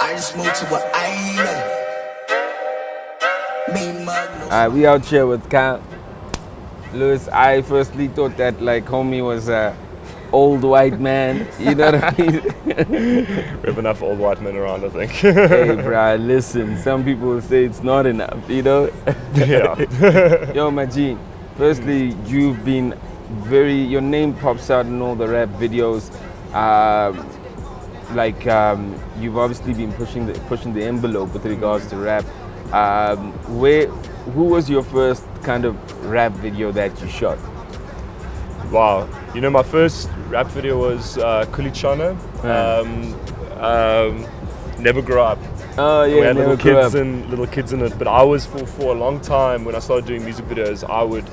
I just moved to an island. We out here with Kyle. Lewis, I firstly thought that like homie was a old white man, you know what I mean? We have enough old white men around, I think. Hey, bro, listen, some people will say it's not enough, you know? Yeah. Yo, my G, firstly, you've been your name pops out in all the rap videos. You've obviously been pushing the envelope with regards to rap. Who was your first kind of rap video that you shot? Wow. You know, my first rap video was Kulichana. Never Grow Up. Oh yeah, we had Never little kids in it. But I was for a long time when I started doing music videos, I would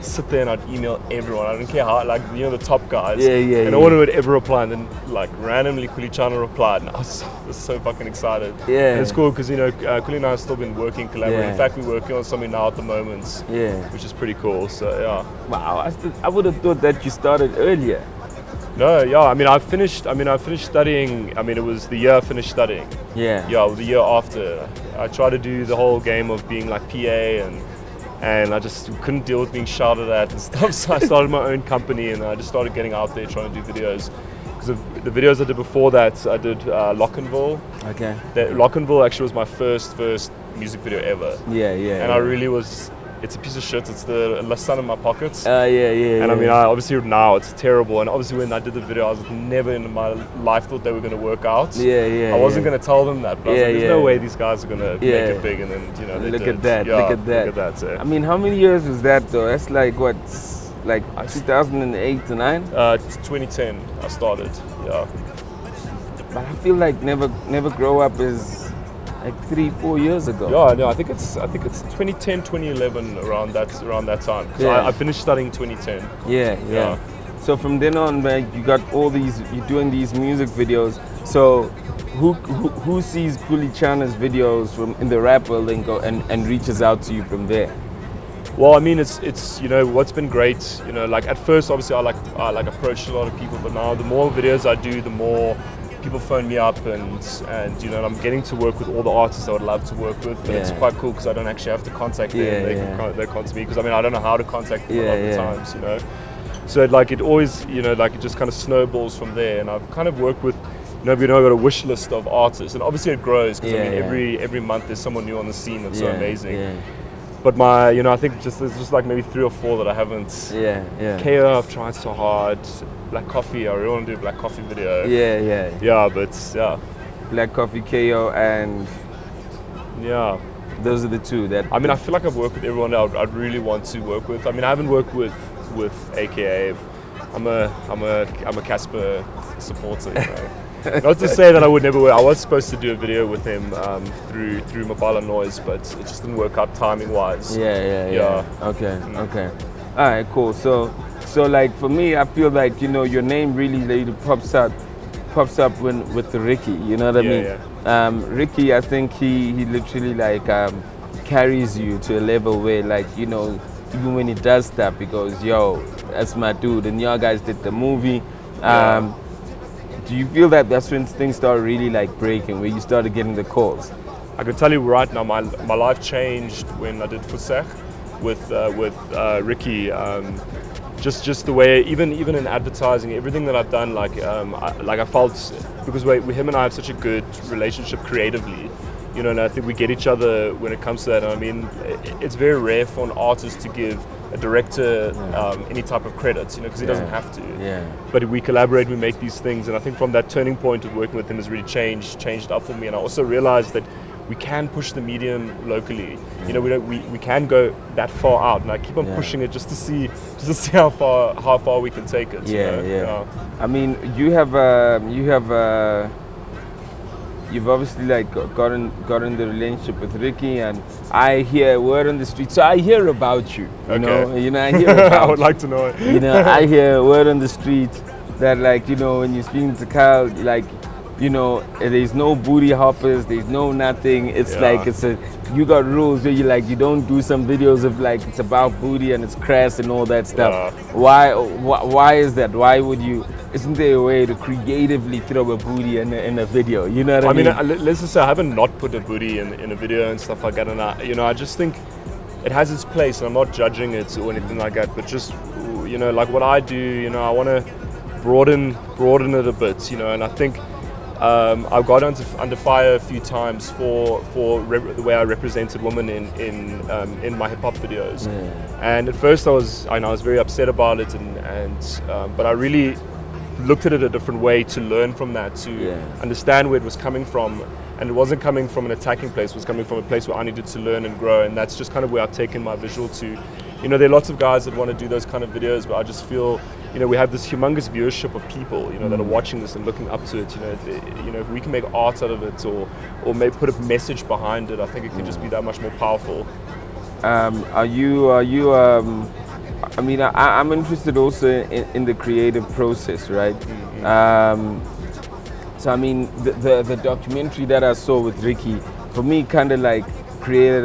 sit there and I'd email everyone. I don't care how, like, you know, the top guys. And no one would ever reply. And then, like, randomly Kulichana replied, and I was so fucking excited. Yeah. And it's cool because, you know, Kuli and I have still been working, collaborating. In fact, we're working on something now at the moment. Yeah. Which is pretty cool. So yeah. Wow. I would have thought that you started earlier. No, yeah. I mean, I finished studying. I mean, it was the year I finished studying. Yeah. Yeah, the year after. I tried to do the whole game of being like PA and I just couldn't deal with being shouted at and stuff. So I started my own company and I just started getting out there trying to do videos. Because of the videos I did before that, I did Lockenville. Okay. Lockenville actually was my first music video ever. Yeah. And I really was. It's a piece of shit. It's the sun in my pockets. Yeah. And I mean, obviously now it's terrible. And obviously when I did the video, I was never in my life thought they were going to work out. Yeah. I wasn't going to tell them that, but I was like, there's no way these guys are going to make it big. And then, you know, they look did. at that. Yeah, look at that. Look at that. So. I mean, how many years was that though? That's like what, like 2008 to 9? 2010 I started. Yeah. But I feel like Never Grow Up is like 3-4 years ago. Yeah, no, I think it's 2010, 2011 around that time. I finished studying 2010. Yeah. So from then on, man, you got you're doing these music videos. So who sees Kulichana's videos from in the rap world and reaches out to you from there? Well, I mean, it's you know what's been great. You know, like at first, obviously, I approached a lot of people, but now the more videos I do, the more people phone me up and you know, I'm getting to work with all the artists I would love to work with, but it's quite cool because I don't actually have to contact them. They contact me because I mean I don't know how to contact them a lot of the times, you know. So like it always, you know, like it just kind of snowballs from there. And I've kind of worked with, you know, I've got a wish list of artists, and obviously it grows because I mean every month there's someone new on the scene that's so amazing. But you know, I think there's just like maybe 3 or 4 that I haven't. KO, I've tried so hard. Black Coffee, I really want to do a Black Coffee video. Yeah, but yeah. Black Coffee, KO, and yeah, those are the 2 that. I mean, I feel like I've worked with everyone that I'd really want to work with. I mean, I haven't worked with AKA. I'm a Casper supporter. You know? Not to say that I would never work. I was supposed to do a video with him through Mabala Noise, but it just didn't work out timing wise. Yeah. Okay. All right, cool. So like for me, I feel like, you know, your name really pops up with the Riky. You know what I mean? Yeah. Riky, I think he literally like carries you to a level where, like, you know, even when he does stuff, he goes, "Yo, that's my dude." And y'all guys did the movie. Do you feel that that's when things started really like breaking, where you started getting the calls? I can tell you right now, my life changed when I did Fusek with Riky. Just the way, even in advertising, everything that I've done, I felt, because him and I have such a good relationship creatively, you know, and I think we get each other when it comes to that. And I mean, it's very rare for an artist to give a director any type of credit, you know, because he doesn't have to. But we collaborate, we make these things, and I think from that turning point of working with him has really changed up for me. And I also realized that we can push the medium locally. You know, we can go that far out, and I keep on pushing it just to see how far we can take it. Yeah. I mean, you've obviously like gotten the relationship with Riky, and I hear word on the street. So I hear about you. You know, I hear about I would like to know it. You know, I hear word on the street that, like, you know, when you're speaking to Kyle, like, you know, there's no booty hoppers, there's no nothing. It's Yeah. like you got rules where you don't do some videos of like it's about booty and it's crass and all that stuff. Yeah. Why is that? Why would you? Isn't there a way to creatively throw a booty in a video? You know what I mean? Let's just say I haven't not put a booty in a video and stuff like that, and I just think it has its place, and I'm not judging it or anything like that, but just, like what I do, I want to broaden it a bit, and I think I've got under fire a few times for the way I represented women in my hip hop videos, and at first I was very upset about it, but I really looked at it a different way to learn from that, to understand where it was coming from. And it wasn't coming from an attacking place, it was coming from a place where I needed to learn and grow. And that's just kind of where I've taken my visual to. There are lots of guys that want to do those kind of videos, but I just feel, we have this humongous viewership of people, that are watching this and looking up to it. If we can make art out of it or maybe put a message behind it, I think it can just be that much more powerful. I'm interested also in the creative process, right? So I mean, the documentary that I saw with Riky, for me, kind of like created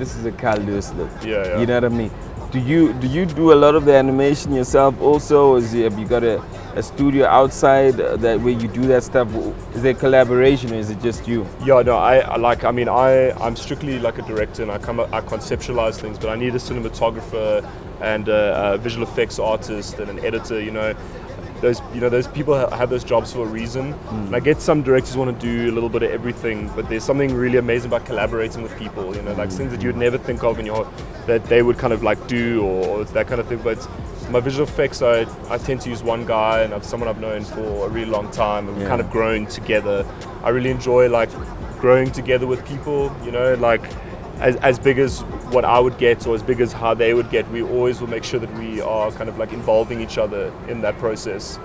this is a Carl Lewis look. Yeah. You know what I mean? Do you do a lot of the animation yourself also, or have you got a studio outside that where you do that stuff? Is there collaboration, or is it just you? Yeah, no, I'm strictly like a director, and I conceptualize things, but I need a cinematographer and a visual effects artist and an editor. Those people have those jobs for a reason. And I get some directors want to do a little bit of everything, but there's something really amazing about collaborating with people, like things that you would never think of that they would kind of like do or that kind of thing. But my visual effects, I tend to use one guy, and someone I've known for a really long time, and we've kind of grown together. I really enjoy like growing together with people, like as big as what I would get or as big as how they would get, we always will make sure that we are kind of like involving each other in that process.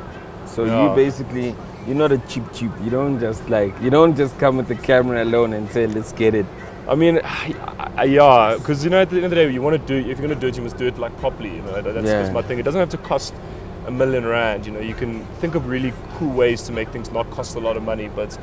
So you're not a cheap. You don't just come with the camera alone and say, let's get it. I mean, yeah, because at the end of the day, if you're going to do it, you must do it like properly. That's my thing. It doesn't have to cost R1 million. You can think of really cool ways to make things not cost a lot of money, but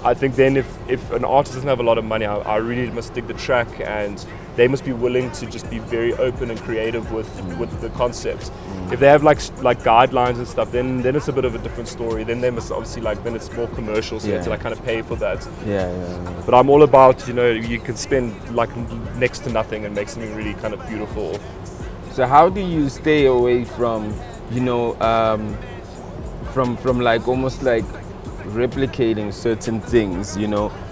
I think then if an artist doesn't have a lot of money, I really must dig the track, and they must be willing to just be very open and creative with the concept. If they have like guidelines and stuff, then it's a bit of a different story. Then they must obviously then it's more commercial, so you have to like kind of pay for that. Yeah. But I'm all about, you can spend like next to nothing and make something really kind of beautiful. So how do you stay away from, from like almost like replicating certain things,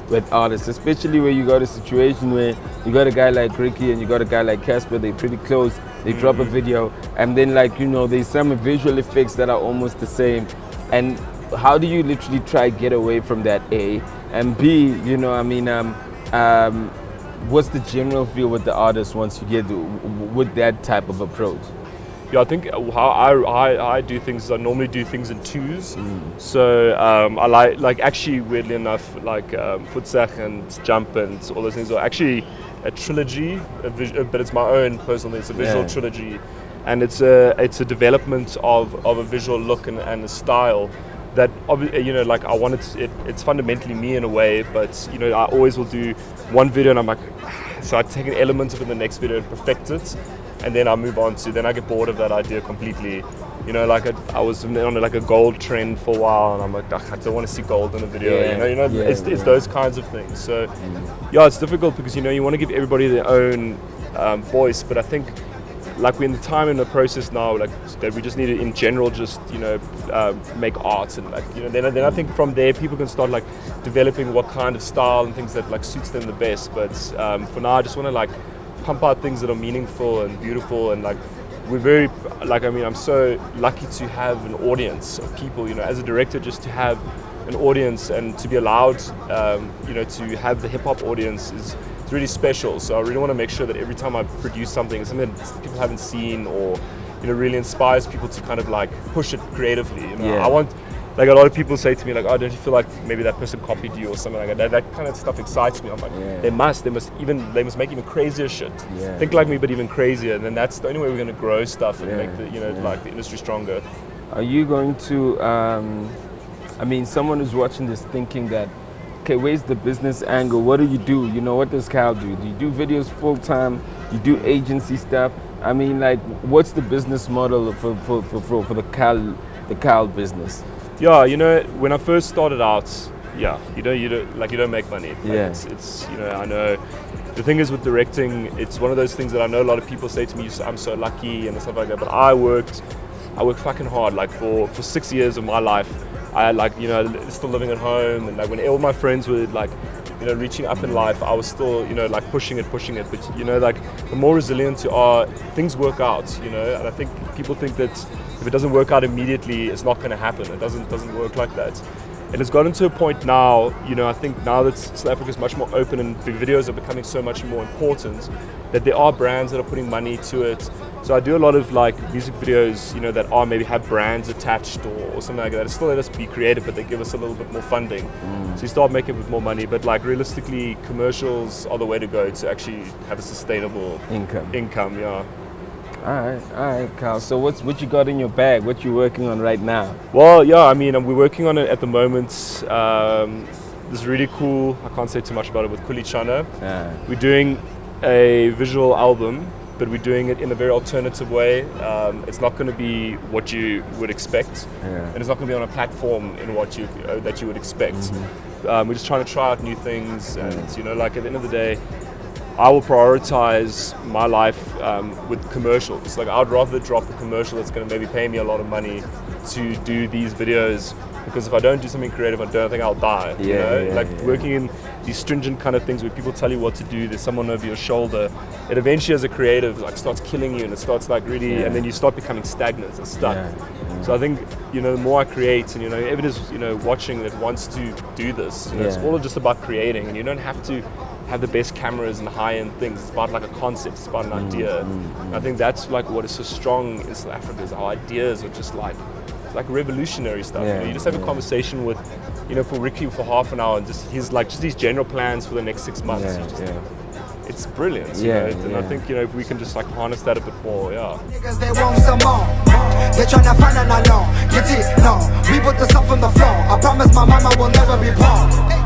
with artists, especially where you got a situation where you got a guy like Riky and you got a guy like Casper, they're pretty close, they drop a video, and then there's some visual effects that are almost the same, and how do you literally try get away from that, A, and B, what's the general feel with the artist once you get with that type of approach? Yeah, I think how I do things is I normally do things in twos. So I like actually, weirdly enough, like Futsach and Jump and all those things are actually a trilogy, but it's my own personal thing. It's a visual trilogy, and it's a development of a visual look and a style that like I wanted it's fundamentally me in a way, but I always will do one video and I'm like, so I take an element of it in the next video and perfect it. And then I move on then I get bored of that idea completely. Like I was on like a gold trend for a while, and I'm like, I don't want to see gold in a video. It's those kinds of things. So it's difficult because you want to give everybody their own voice, but I think like we're in the time in the process now, like that we just need to in general just make art, and like then I think from there people can start like developing what kind of style and things that like suits them the best. But for now I just want to like pump out things that are meaningful and beautiful, and like we're very I'm so lucky to have an audience of people, as a director, just to have an audience and to be allowed to have the hip-hop audience is really special. So I really want to make sure that every time I produce something, it's something that people haven't seen or really inspires people to kind of like push it creatively. I want, like a lot of people say to me like, oh, don't you feel like maybe that person copied you or something like that? That kind of stuff excites me. I'm like, they must make even crazier shit. Think like me, but even crazier. And then that's the only way we're going to grow stuff and make the like the industry stronger. Are you going to I mean, someone who's watching this thinking that, okay, where's the business angle? What do you do? You know, what does Cal do? Do you do videos full time? Do you do agency stuff? I mean, like, what's the business model for the Cal business? Yeah, you know, when I first started out, yeah, you don't make money. Like, Yeah. it's you know, I know. The thing is with directing, it's one of those things that I know a lot of people say to me, I'm so lucky and stuff like that. But I worked fucking hard. Like for 6 years of my life, I like, you know, still living at home, and like when all my friends were like, you know, reaching up in life, I was still, you know, like pushing it. But you know, like the more resilient you are, things work out. You know, and I think people think that if it doesn't work out immediately, it's not going to happen. It doesn't work like that. It has gotten to a point now, you know, I think now that South Africa is much more open and the videos are becoming so much more important, that there are brands that are putting money to it. So I do a lot of like music videos, you know, that are maybe have brands attached or something like that. It's still let us be creative, but they give us a little bit more funding. So you start making a bit more money, but like realistically, commercials are the way to go to actually have a sustainable income, yeah. All right, Cal. So what you got in your bag? What you working on right now? Well, yeah, I mean, we're working on it at the moment. This is really cool. I can't say too much about it with Kulichana. We're doing a visual album, but we're doing it in a very alternative way. It's not going to be what you would expect, and it's not going to be on a platform in what you that you would expect. We're just trying to try out new things, and you know, like at the end of the day, I will prioritize my life with commercials. Like I'd rather drop a commercial that's going to maybe pay me a lot of money to do these videos, because if I don't do something creative, I don't think I'll die. Working in these stringent kind of things where people tell you what to do, there's someone over your shoulder. It eventually, as a creative, like starts killing you, and it starts like really, and then you start becoming stagnant and stuck. So I think, you know, the more I create, and you know, everyone is, you know, watching that wants to do this. You know, it's all just about creating, and you don't have to have the best cameras and high-end things. It's about like a concept, it's about an idea. And I think that's like what is so strong in South Africa, is our ideas are just like revolutionary stuff. You know, you just have a conversation with, you know, for Riky for half an hour, and just these general plans for the next 6 months. It's brilliant. You know? And I think, you know, if we can just like harness that a bit more, Niggas, they want some more. They're trying to find an alone. Get it? No. We put the stuff on the floor. I promise my mama will never be poor.